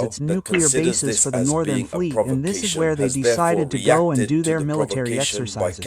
as its nuclear bases for the Northern Fleet, and this is where they decided to go and do their military exercises.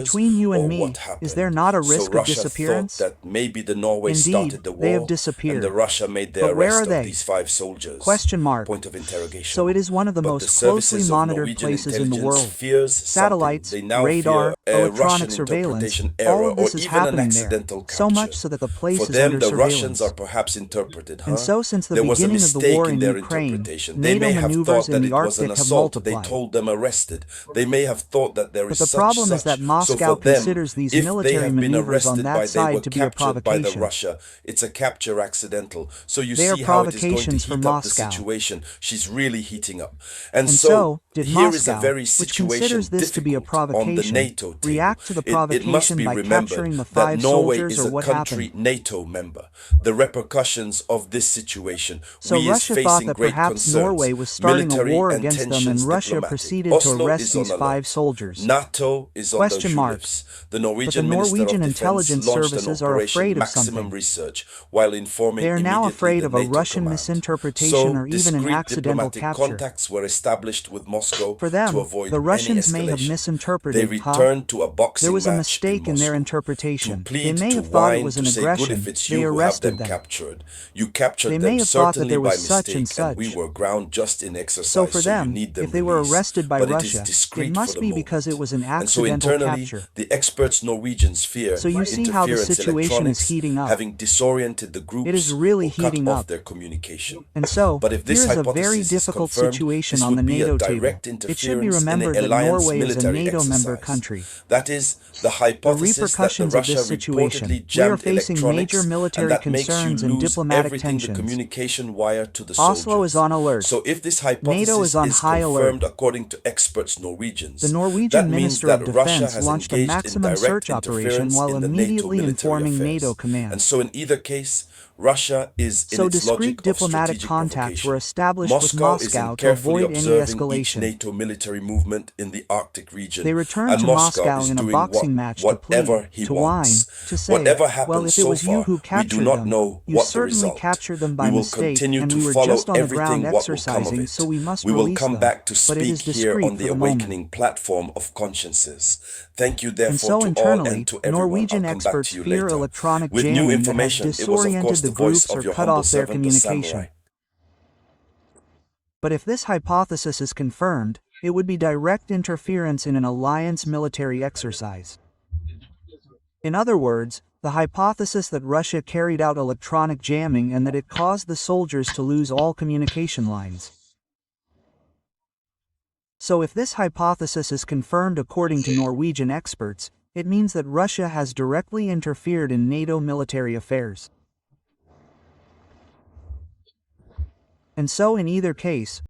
Between you and me, is there not a risk of Russia thought disappearance? that maybe the Norway Indeed, started the war, they have disappeared. and the Russia made the But where arrest are they? of these 5 soldiers. Question mark. Point of interrogation. So it is one of the But most the services closely of monitored Norwegian places in the intelligence world. fears Satellites, something. They now radar, fear a electronic Russian surveillance, interpretation all error of this or is even an happening there, accidental capture. so much so that the place For is them, under the Russians surveillance. are perhaps interpreted, And so since the there was a beginning of the mistake war in in their Ukraine, interpretation. They NATO may have maneuvers thought in that the it was Arctic an have assault. They multiplied. told them arrested. They may have thought that there But is the such problem is that So Moscow for them, considers these if they military have been maneuvers on arrested that by they were side to be a captured by the provocation. Russia, it's a capture accidental. So you They are see how it is going to provocations for heat up the Moscow. situation. She's really heating up. And And so so, did here is a Moscow, very which situation considers this to be a difficult on the provocation, NATO table. react to the It must provocation be by remembered capturing the that 5 Norway soldiers, is or a what country happened? NATO member. The repercussions of this situation, So we is Russia thought facing that great perhaps concerns, Norway was starting a military war and against them, and tensions Russia diplomatic. proceeded to Oslo arrest is on these alert. 5 soldiers. NATO is on the Question mark. lips. The But the Norwegian Minister Norwegian of intelligence Defense launched services an are operation afraid of Maximum something. Research while informing They are now immediately afraid the of a NATO Russian command. misinterpretation or even an Discreet accidental diplomatic capture. contacts were established with Moscow For them, to avoid the Russians any may have escalation. They misinterpreted, returned to a boxing There was a match mistake in their Moscow. interpretation. To plead, They may to have thought it whine, was to an say, good aggression. if it's They you who have arrested them them. captured. You captured They them may have thought that certainly there by was such and mistake, and we such. were ground just in exercise, So for you them, need them if they were released. arrested by But Russia, it is discreet it must for the be because it moment. was an And so accidental internally, capture. the experts Norwegians fear So you see how the interference situation is electronics heating up. having disoriented the groups It is really or cut heating off up. their communication. And so, But if here this is a very hypothesis is difficult confirmed, situation this on the would be NATO a table. direct It should be interference in remembered the that alliance Norway is a military NATO member exercise. country. That is the The hypothesis that the repercussions of Russia this situation, reportedly we are jammed facing electronics, major and military that makes you concerns and lose diplomatic everything the tensions. communication wire to the Oslo is soldiers. on alert. So if this NATO hypothesis is on is high alert. confirmed according to experts Norwegians, The that Norwegian means Minister that of Russia Defense has launched a engaged in maximum direct search operation interference while in the NATO immediately military informing affairs. NATO command. And so in either case, Russia is in So its discreet logic of diplomatic strategic contacts were provocation. established with Moscow is Moscow in to carefully avoid any observing each escalation. NATO military movement in the Arctic region, They returned and to Moscow Moscow is in a doing boxing match to whatever plead, he to whine, wants. to say, Whatever well, happens if it so was you far, who we do captured not them, know you what the certainly result. captured them by We will mistake, continue and to we were follow just on the ground everything what will come of exercising, it. so we must We will release come them. back to But it is speak here discreet on for the the moment. awakening platform of consciences. Thank you And therefore so to all internally, and to everyone. I'll Norwegian come back experts to you fear later. electronic With new jamming that has information, it was of disoriented course the the voice groups of or your cut humble off their servant, the communication. Samouraï. But if this hypothesis is confirmed, it would be direct interference in an alliance military exercise. In other words, the hypothesis that Russia carried out electronic jamming and that it caused the soldiers to lose all communication lines. So if this hypothesis is confirmed according to Norwegian experts, it means that Russia has directly interfered in NATO military affairs. And so in either case,